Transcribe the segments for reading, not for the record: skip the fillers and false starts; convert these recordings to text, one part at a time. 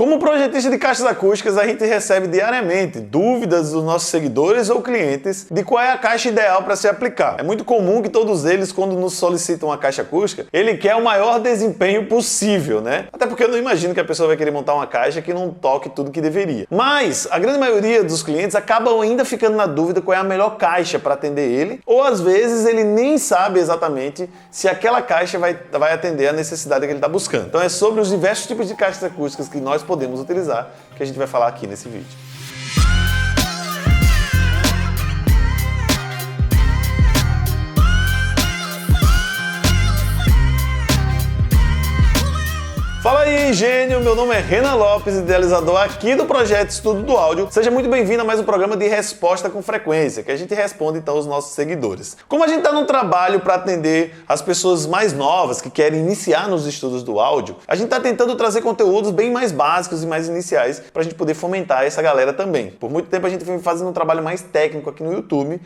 Como projetista de caixas acústicas, a gente recebe diariamente dúvidas dos nossos seguidores ou clientes de qual é a caixa ideal para se aplicar. É muito comum que todos eles, quando nos solicitam uma caixa acústica, ele quer o maior desempenho possível, né? Até porque eu não imagino que a pessoa vai querer montar uma caixa que não toque tudo que deveria. Mas a grande maioria dos clientes acabam ainda ficando na dúvida qual é a melhor caixa para atender ele, ou às vezes ele nem sabe exatamente se aquela caixa vai atender a necessidade que ele está buscando. Então é sobre os diversos tipos de caixas acústicas que nós podemos utilizar que a gente vai falar aqui nesse vídeo. Fala aí, gênio! Meu nome é Renan Lopes, idealizador aqui do projeto Estudo do Áudio. Seja muito bem-vindo a mais um programa de resposta com frequência, que a gente responde então aos nossos seguidores. Como a gente está num trabalho para atender as pessoas mais novas que querem iniciar nos estudos do áudio, a gente está tentando trazer conteúdos bem mais básicos e mais iniciais para a gente poder fomentar essa galera também. Por muito tempo a gente foi fazendo um trabalho mais técnico aqui no YouTube,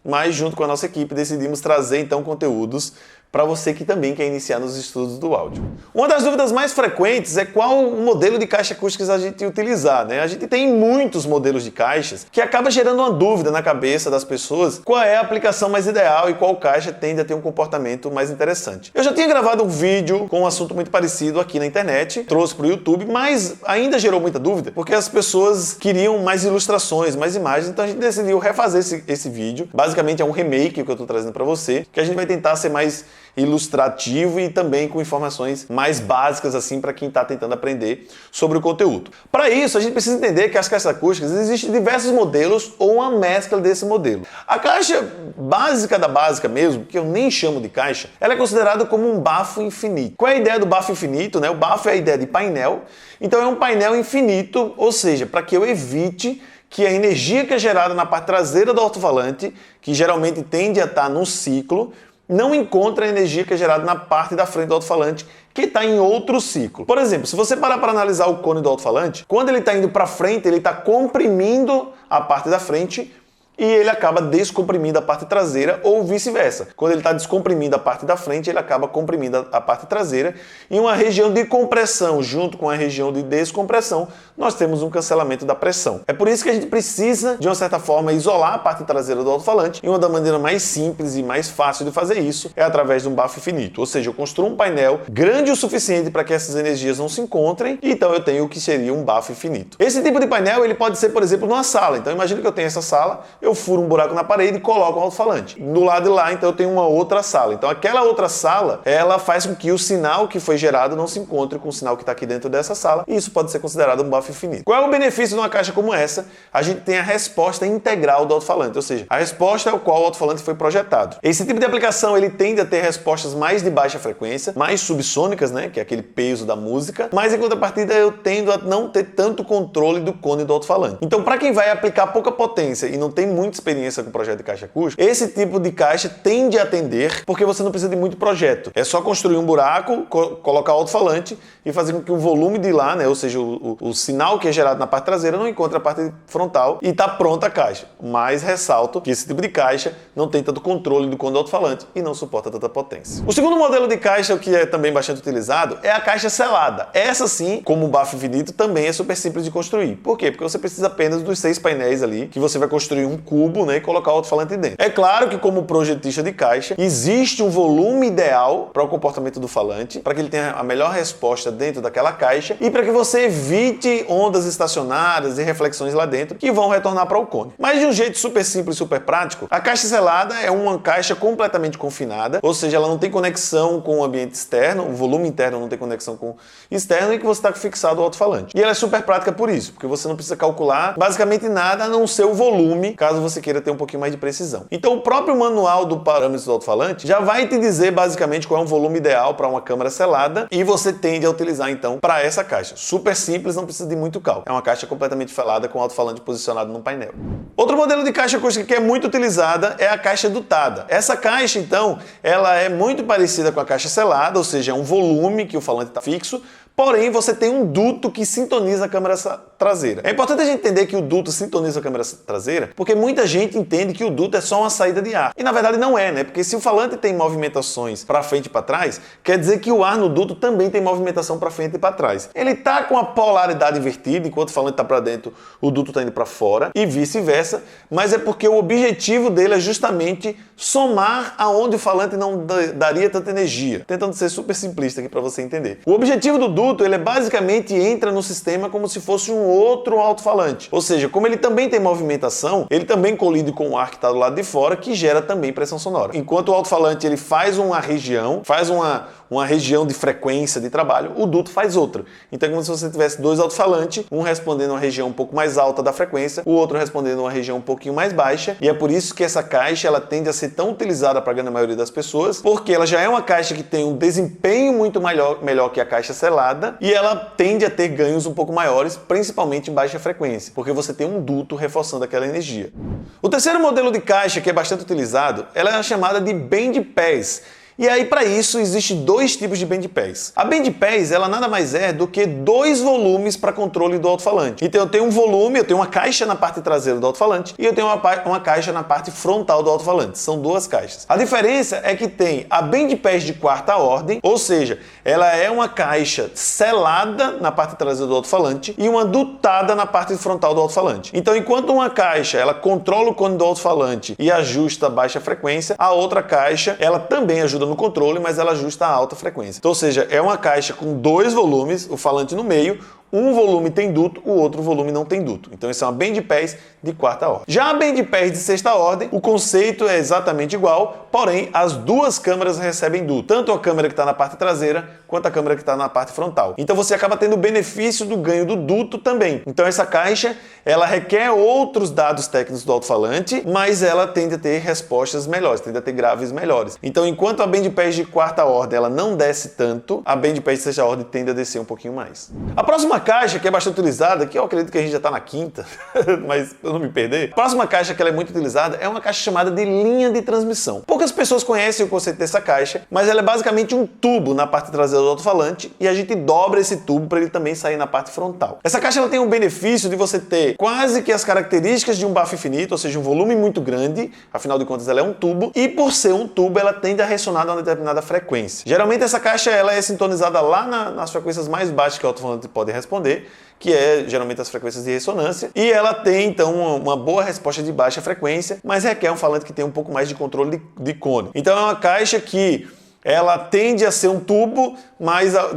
mas junto com a nossa equipe decidimos trazer então conteúdos para você que também quer iniciar nos estudos do áudio. Uma das dúvidas mais frequentes é qual o modelo de caixa acústica a gente utilizar, né? A gente tem muitos modelos de caixas que acaba gerando uma dúvida na cabeça das pessoas qual é a aplicação mais ideal e qual caixa tende a ter um comportamento mais interessante. Eu já tinha gravado um vídeo com um assunto muito parecido aqui na internet, trouxe para o YouTube, mas ainda gerou muita dúvida porque as pessoas queriam mais ilustrações, mais imagens, então a gente decidiu refazer esse vídeo. Basicamente é um remake que eu estou trazendo para você, que a gente vai tentar ser mais ilustrativo e também com informações mais básicas assim para quem está tentando aprender sobre o conteúdo. Para isso, a gente precisa entender que as caixas acústicas existem diversos modelos ou uma mescla desse modelo. A caixa básica da básica mesmo, que eu nem chamo de caixa, ela é considerada como um bafo infinito. Qual é a ideia do bafo infinito, né? O bafo é a ideia de painel, então é um painel infinito, ou seja, para que eu evite que a energia que é gerada na parte traseira do alto-falante, que geralmente tende a estar num ciclo, não encontra a energia que é gerada na parte da frente do alto-falante, que está em outro ciclo. Por exemplo, se você parar para analisar o cone do alto-falante, quando ele está indo para frente, ele está comprimindo a parte da frente e ele acaba descomprimindo a parte traseira ou vice-versa. Quando ele está descomprimindo a parte da frente, ele acaba comprimindo a parte traseira. Em uma região de compressão junto com a região de descompressão, nós temos um cancelamento da pressão. É por isso que a gente precisa, de uma certa forma, isolar a parte traseira do alto-falante. E uma das maneiras mais simples e mais fácil de fazer isso é através de um bafo infinito. Ou seja, eu construo um painel grande o suficiente para que essas energias não se encontrem, e então eu tenho o que seria um bafo infinito. Esse tipo de painel ele pode ser, por exemplo, numa sala. Então imagina que eu tenho essa sala, eu furo um buraco na parede e coloco um alto-falante. Do lado de lá, então, eu tenho uma outra sala. Então, aquela outra sala, ela faz com que o sinal que foi gerado não se encontre com o sinal que está aqui dentro dessa sala, e isso pode ser considerado um bafo infinito. Qual é o benefício de uma caixa como essa? A gente tem a resposta integral do alto-falante, ou seja, a resposta ao qual o alto-falante foi projetado. Esse tipo de aplicação, ele tende a ter respostas mais de baixa frequência, mais subsônicas, né, que é aquele peso da música, mas em contrapartida eu tendo a não ter tanto controle do cone do alto-falante. Então, para quem vai aplicar pouca potência e não tem muita experiência com o projeto de caixa acústica, esse tipo de caixa tende a atender porque você não precisa de muito projeto. É só construir um buraco, colocar o alto-falante e fazer com que o volume de lá, né, ou seja, o sinal que é gerado na parte traseira não encontre a parte frontal e está pronta a caixa. Mas ressalto que esse tipo de caixa não tem tanto controle do cone do alto-falante e não suporta tanta potência. O segundo modelo de caixa, que é também bastante utilizado, é a caixa selada. Essa sim, como o bafo infinito, também é super simples de construir. Por quê? Porque você precisa apenas dos 6 painéis ali, que você vai construir um cubo, né, e colocar o alto-falante dentro. É claro que, como projetista de caixa, existe um volume ideal para o comportamento do falante, para que ele tenha a melhor resposta dentro daquela caixa e para que você evite ondas estacionárias e reflexões lá dentro que vão retornar para o cone. Mas de um jeito super simples e super prático, a caixa selada é uma caixa completamente confinada, ou seja, ela não tem conexão com o ambiente externo, o volume interno não tem conexão com o externo, e que você está fixado ao alto-falante. E ela é super prática por isso, porque você não precisa calcular basicamente nada a não ser o volume, caso você queira ter um pouquinho mais de precisão. Então o próprio manual do parâmetros do alto-falante já vai te dizer basicamente qual é um volume ideal para uma câmara selada e você tende a utilizar então para essa caixa. Super simples, não precisa de muito cálculo. É uma caixa completamente selada com alto-falante posicionado no painel. Outro modelo de caixa acústica que é muito utilizada é a caixa dutada. Essa caixa então, ela é muito parecida com a caixa selada, ou seja, é um volume que o falante está fixo, porém você tem um duto que sintoniza a câmara traseira. É importante a gente entender que o duto sintoniza a câmara traseira, porque muita gente entende que o duto é só uma saída de ar. E na verdade não é, né? Porque se o falante tem movimentações para frente e para trás, quer dizer que o ar no duto também tem movimentação para frente e para trás. Ele tá com a polaridade invertida, enquanto o falante tá para dentro, o duto tá indo para fora e vice-versa, mas é porque o objetivo dele é justamente somar aonde o falante não daria tanta energia. Tentando ser super simplista aqui para você entender. O objetivo do duto, ele basicamente entra no sistema como se fosse um outro alto-falante. Ou seja, como ele também tem movimentação, ele também colide com o ar que está do lado de fora, que gera também pressão sonora. Enquanto o alto-falante ele faz uma região, uma região de frequência de trabalho, o duto faz outra. Então é como se você tivesse dois alto-falantes, um respondendo a uma região um pouco mais alta da frequência, o outro respondendo a uma região um pouquinho mais baixa, e é por isso que essa caixa ela tende a ser tão utilizada para a grande maioria das pessoas, porque ela já é uma caixa que tem um desempenho muito melhor que a caixa selada, e ela tende a ter ganhos um pouco maiores, principalmente em baixa frequência, porque você tem um duto reforçando aquela energia. O terceiro modelo de caixa que é bastante utilizado, ela é chamada de band pass. E aí, para isso, existem dois tipos de band pass. A band pass, ela nada mais é do que dois volumes para controle do alto-falante. Então, eu tenho um volume, eu tenho uma caixa na parte traseira do alto-falante e eu tenho uma caixa na parte frontal do alto-falante. São duas caixas. A diferença é que tem a band pass de quarta ordem, ou seja, ela é uma caixa selada na parte traseira do alto-falante e uma dutada na parte frontal do alto-falante. Então, enquanto uma caixa, ela controla o cone do alto-falante e ajusta a baixa frequência, a outra caixa, ela também ajuda no controle, mas ela ajusta a alta frequência. Então, ou seja, é uma caixa com dois volumes, o falante no meio, um volume tem duto, o outro volume não tem duto. Então, isso é uma band pass de quarta ordem. Já a band pass de sexta ordem, o conceito é exatamente igual, porém, as duas câmeras recebem duto. Tanto a câmera que está na parte traseira, quanto a câmera que está na parte frontal. Então, você acaba tendo o benefício do ganho do duto também. Então, essa caixa, ela requer outros dados técnicos do alto-falante, mas ela tende a ter respostas melhores, tende a ter graves melhores. Então, enquanto a band pass de quarta ordem, ela não desce tanto, a band pass de sexta ordem tende a descer um pouquinho mais. A próxima caixa que é bastante utilizada, que eu acredito que a gente já está na quinta, mas eu não me perder. A próxima caixa que ela é muito utilizada é uma caixa chamada de linha de transmissão. Poucas pessoas conhecem o conceito dessa caixa, mas ela é basicamente um tubo na parte traseira do alto-falante e a gente dobra esse tubo para ele também sair na parte frontal. Essa caixa ela tem o benefício de você ter quase que as características de um bafo infinito, ou seja, um volume muito grande, afinal de contas ela é um tubo, e por ser um tubo ela tende a ressonar a uma determinada frequência. Geralmente essa caixa ela é sintonizada lá nas frequências mais baixas que o alto-falante pode responder, que é geralmente as frequências de ressonância, e ela tem então uma boa resposta de baixa frequência, mas requer um falante que tem um pouco mais de controle de cone. Então é uma caixa que ela tende a ser um tubo, mas a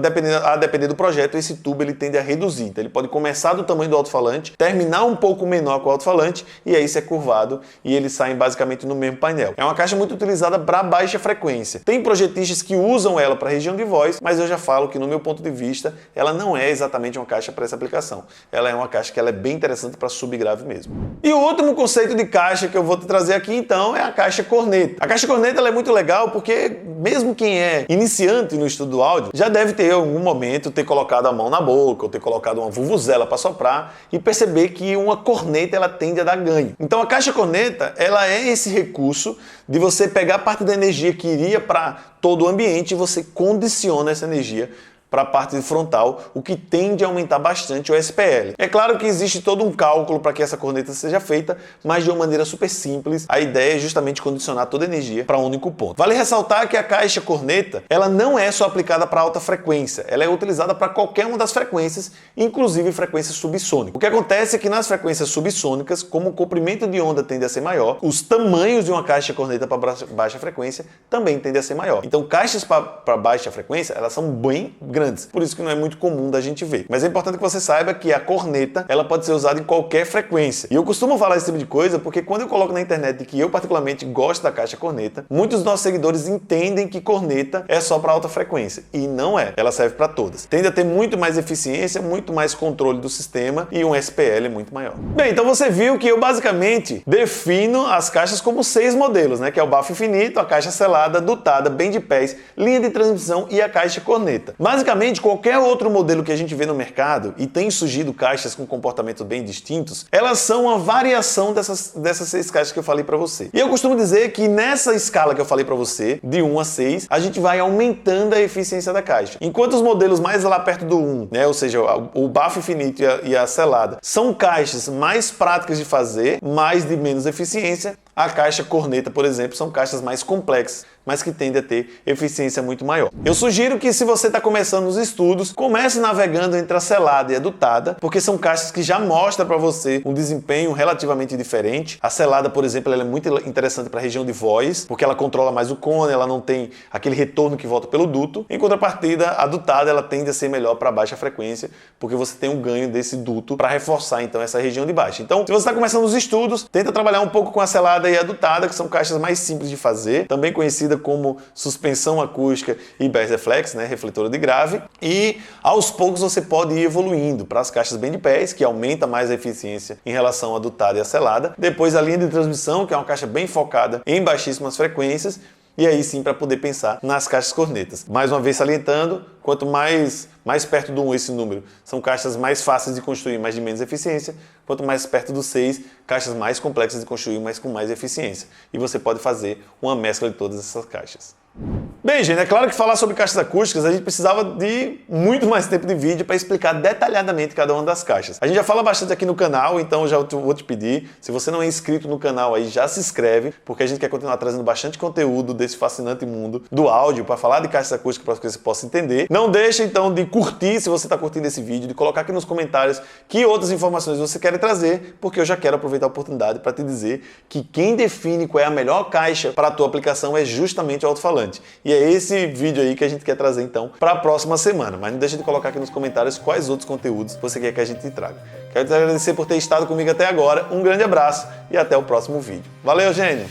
depender do projeto, esse tubo ele tende a reduzir. Então ele pode começar do tamanho do alto-falante, terminar um pouco menor com o alto-falante, e aí isso é curvado e eles saem basicamente no mesmo painel. É uma caixa muito utilizada para baixa frequência. Tem projetistas que usam ela para região de voz, mas eu já falo que no meu ponto de vista, ela não é exatamente uma caixa para essa aplicação. Ela é uma caixa que ela é bem interessante para subgrave mesmo. E o último conceito de caixa que eu vou te trazer aqui então é a caixa corneta. A caixa corneta ela é muito legal porque mesmo quem é iniciante no estudo do áudio já deve ter em algum momento ter colocado a mão na boca ou ter colocado uma vuvuzela para soprar e perceber que uma corneta ela tende a dar ganho. Então a caixa corneta ela é esse recurso de você pegar parte da energia que iria para todo o ambiente e você condiciona essa energia para a parte frontal, o que tende a aumentar bastante o SPL. É claro que existe todo um cálculo para que essa corneta seja feita, mas de uma maneira super simples. A ideia é justamente condicionar toda a energia para um único ponto. Vale ressaltar que a caixa corneta, ela não é só aplicada para alta frequência, ela é utilizada para qualquer uma das frequências, inclusive frequência subsônica. O que acontece é que nas frequências subsônicas, como o comprimento de onda tende a ser maior, os tamanhos de uma caixa corneta para baixa frequência também tendem a ser maior. Então caixas para baixa frequência, elas são bem grandes. Por isso que não é muito comum da gente ver. Mas é importante que você saiba que a corneta, ela pode ser usada em qualquer frequência. E eu costumo falar esse tipo de coisa porque quando eu coloco na internet que eu particularmente gosto da caixa corneta, muitos dos nossos seguidores entendem que corneta é só para alta frequência. E não é. Ela serve para todas. Tende a ter muito mais eficiência, muito mais controle do sistema e um SPL muito maior. Bem, então você viu que eu basicamente defino as caixas como 6 modelos, né? Que é o bafo infinito, a caixa selada, dutada, band pass, linha de transmissão e a caixa corneta. Basicamente Basicamente, qualquer outro modelo que a gente vê no mercado, e tem surgido caixas com comportamentos bem distintos, elas são uma variação dessas 6 caixas que eu falei para você. E eu costumo dizer que nessa escala que eu falei para você, de 1 a 6, a gente vai aumentando a eficiência da caixa. Enquanto os modelos mais lá perto do 1, né, ou seja, o bafo infinito e a selada, são caixas mais práticas de fazer, mas de menos eficiência, a caixa corneta, por exemplo, são caixas mais complexas, mas que tendem a ter eficiência muito maior. Eu sugiro que, se você está começando os estudos, comece navegando entre a selada e a dutada, porque são caixas que já mostram para você um desempenho relativamente diferente. A selada, por exemplo, ela é muito interessante para a região de voz, porque ela controla mais o cone, ela não tem aquele retorno que volta pelo duto. Em contrapartida, a dutada ela tende a ser melhor para baixa frequência, porque você tem um ganho desse duto para reforçar então essa região de baixa. Então, se você está começando os estudos, tenta trabalhar um pouco com a selada e a dutada, que são caixas mais simples de fazer, também conhecida como suspensão acústica e bass reflex, né, refletora de grave, e aos poucos você pode ir evoluindo para as caixas band pass, que aumenta mais a eficiência em relação à dutada e à selada, depois a linha de transmissão, que é uma caixa bem focada em baixíssimas frequências, e aí sim para poder pensar nas caixas cornetas. Mais uma vez salientando, quanto mais perto do 1 esse número, são caixas mais fáceis de construir, mas de menos eficiência. Quanto mais perto do 6, caixas mais complexas de construir, mas com mais eficiência. E você pode fazer uma mescla de todas essas caixas. Bem, gente, é claro que falar sobre caixas acústicas a gente precisava de muito mais tempo de vídeo para explicar detalhadamente cada uma das caixas. A gente já fala bastante aqui no canal, então já vou te pedir, se você não é inscrito no canal aí, já se inscreve, porque a gente quer continuar trazendo bastante conteúdo desse fascinante mundo do áudio para falar de caixas acústicas para que você possa entender. Não deixe então de curtir, se você está curtindo esse vídeo, de colocar aqui nos comentários que outras informações você quer trazer, porque eu já quero aproveitar a oportunidade para te dizer que quem define qual é a melhor caixa para a tua aplicação é justamente o alto-falante. E é esse vídeo aí que a gente quer trazer então para a próxima semana. Mas não deixa de colocar aqui nos comentários quais outros conteúdos você quer que a gente traga. Quero te agradecer por ter estado comigo até agora. Um grande abraço e até o próximo vídeo. Valeu, gênio!